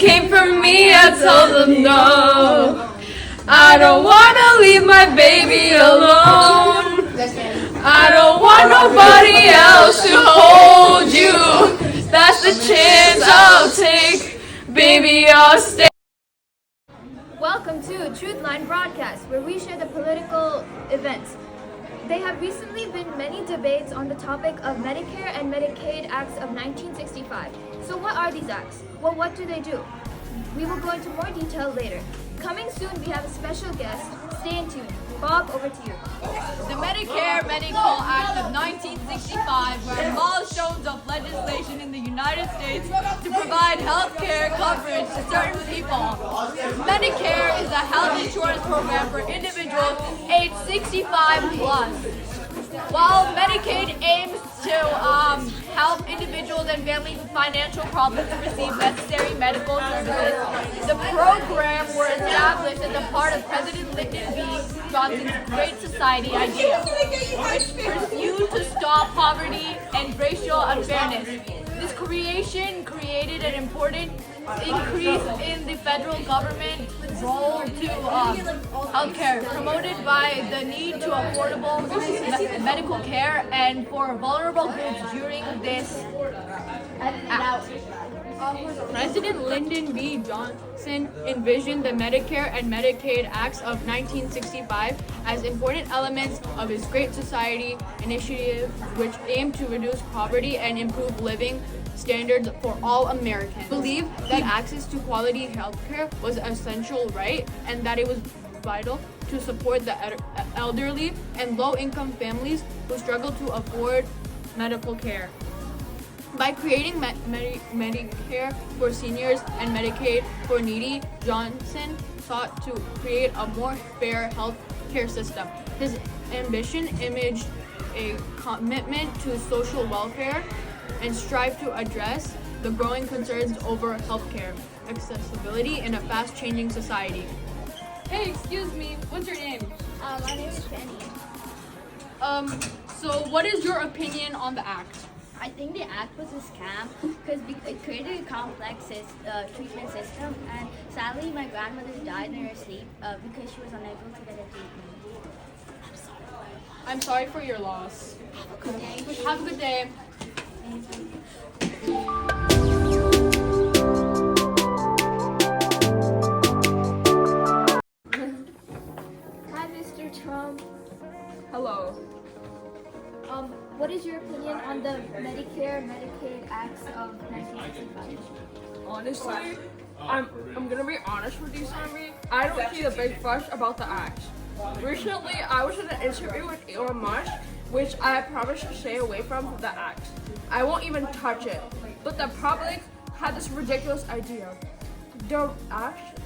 came from me, I told them no. I don't wanna leave my baby alone. I don't want nobody else to hold you. That's the chance I'll take, baby, I'll stay. Welcome to TruthLine broadcast, where we share the political events. There have recently been many debates on the topic of Medicare and Medicaid Acts of 1965. So what are these acts? Well, what do they do? We will go into more detail later. Coming soon, we have a special guest. Stay tuned. Bob, over to you. The Medicare Medical Act of 1965 were milestones of legislation in the United States to provide health care coverage to certain people. Medicare is a health insurance program for individuals aged 65 plus. While Medicaid aims to help individuals and families with financial problems to receive necessary medical services, the program were established as a part of President Lyndon B. Johnson's Great Society idea, which pursued to stop poverty and racial unfairness. This creation created an important increase in the federal government role to healthcare, promoted by the need to affordable medical care and for vulnerable groups during this act. President Lyndon B. Johnson envisioned the Medicare and Medicaid Acts of 1965 as important elements of his Great Society initiative, which aimed to reduce poverty and improve living standards for all Americans. He believed that access to quality health care was an essential right and that it was vital to support the elderly and low-income families who struggle to afford medical care. By creating Medicare for seniors and Medicaid for needy, Johnson sought to create a more fair health care system. His ambition imaged a commitment to social welfare and strived to address the growing concerns over healthcare accessibility in a fast-changing society. Hey, excuse me, what's your name? My name is Penny. So what is your opinion on the act? I think the act was a scam because it created a complex treatment system, and sadly my grandmother died in her sleep because she was unable to get a treatment. I'm sorry for your loss. Okay. Have a good day. Hi, Mr. Trump. Hello. What is your opinion on the Medicare Medicaid Acts of 1965? Honestly, I'm gonna be honest with you, Sammy. I don't see a big fuss about the acts. Recently, I was in an interview with Elon Musk, which I promised to stay away from the acts. I won't even touch it. But the public had this ridiculous idea. The acts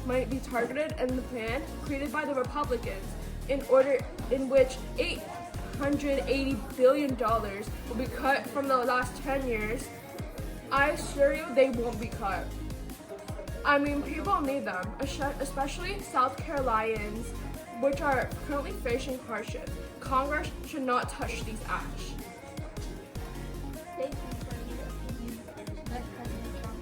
might be targeted in the plan created by the Republicans in which $880 billion will be cut from the last 10 years. I assure you they won't be cut. I mean, people need them, especially South Carolinians, which are currently facing hardship. Congress should not touch these acts. Thank you for your opinion, Vice President Trump.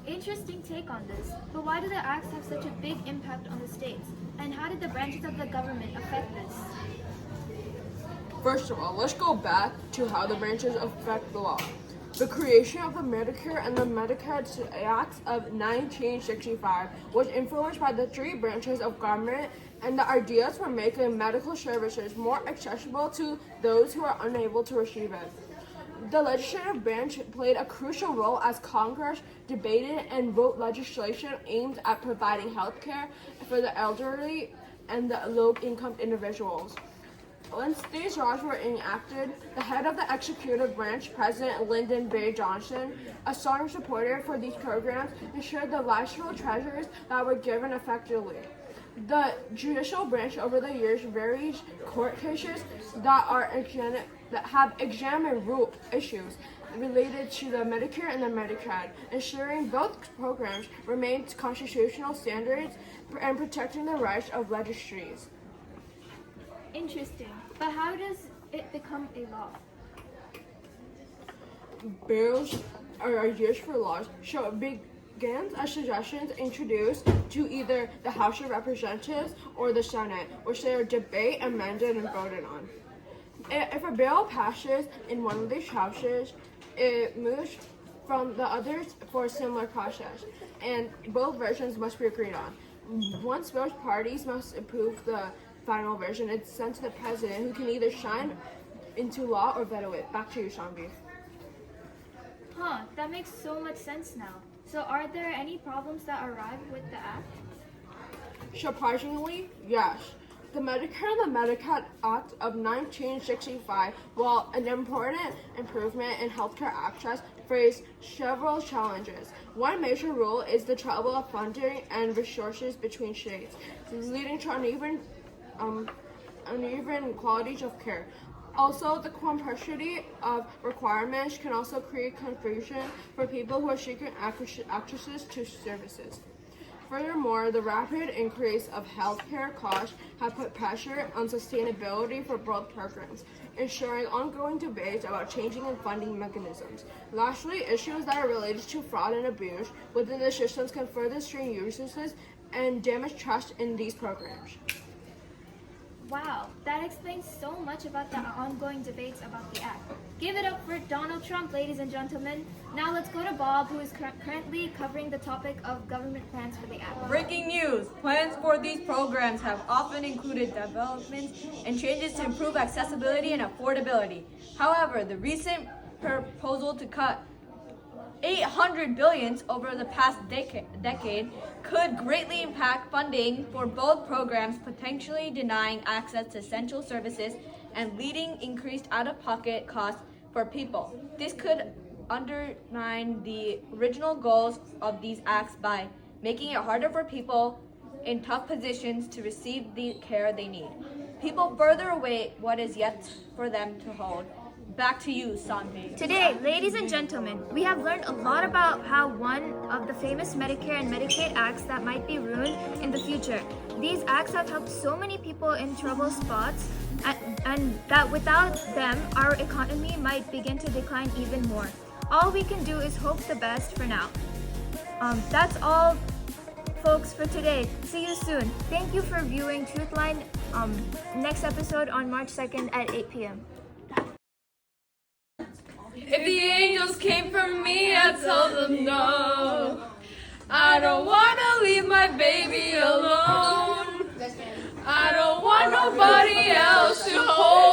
Interesting take on this, but why do the acts have such a big impact on the states? And how did the branches of the government affect this? First of all, let's go back to how the branches affect the law. The creation of the Medicare and the Medicaid Acts of 1965 was influenced by the three branches of government and the ideas for making medical services more accessible to those who are unable to receive it. The legislative branch played a crucial role as Congress debated and wrote legislation aimed at providing health care for the elderly and the low-income individuals. Once these laws were enacted, the head of the executive branch, President Lyndon B. Johnson, a strong supporter for these programs, ensured the national treasures that were given effectively. The judicial branch over the years various court cases that have examined rule issues related to the Medicare and the Medicaid, ensuring both programs remain constitutional standards and protecting the rights of legislators. Interesting, but how does it become a law? Bills or years for laws begins as suggestions introduced to either the House of Representatives or the Senate, which they are debated, amended, and voted on. If a bill passes in one of these houses, it moves from the others for a similar process, and both versions must be agreed on. Once both parties must approve the final version, it's sent to the president, who can either sign into law or veto it. Back to you, Shanvi. Huh, that makes so much sense now. So are there any problems that arrive with the act? Surprisingly, yes. The Medicare and the Medicaid Act of 1965, while an important improvement in healthcare access, faced several challenges. One major rule is the trouble of funding and resources between states, leading to uneven qualities of care. Also, the complexity of requirements can also create confusion for people who are seeking access to services. Furthermore, the rapid increase of healthcare costs have put pressure on sustainability for both programs, ensuring ongoing debates about changing and funding mechanisms. Lastly, issues that are related to fraud and abuse within the systems can further strain users and damage trust in these programs. Wow, that explains so much about the ongoing debates about the act. Give it up for Donald Trump, ladies and gentlemen. Now let's go to Bob, who is currently covering the topic of government plans for the act. Breaking news! Plans for these programs have often included developments and changes to improve accessibility and affordability. However, the recent proposal to cut $800 billion over the past decade could greatly impact funding for both programs, potentially denying access to essential services and leading increased out-of-pocket costs for people. This could undermine the original goals of these acts by making it harder for people in tough positions to receive the care they need. People further await what is yet for them to hold. Back to you, Sanvi. Today, ladies and gentlemen, we have learned a lot about how one of the famous Medicare and Medicaid acts that might be ruined in the future. These acts have helped so many people in trouble spots, and that without them, our economy might begin to decline even more. All we can do is hope the best for now. That's all, folks, for today. See you soon. Thank you for viewing TruthLine. Next episode on March 2nd at 8 p.m. If the angels came for me, I'd tell them no. I don't wanna leave my baby alone. I don't want nobody else to hold.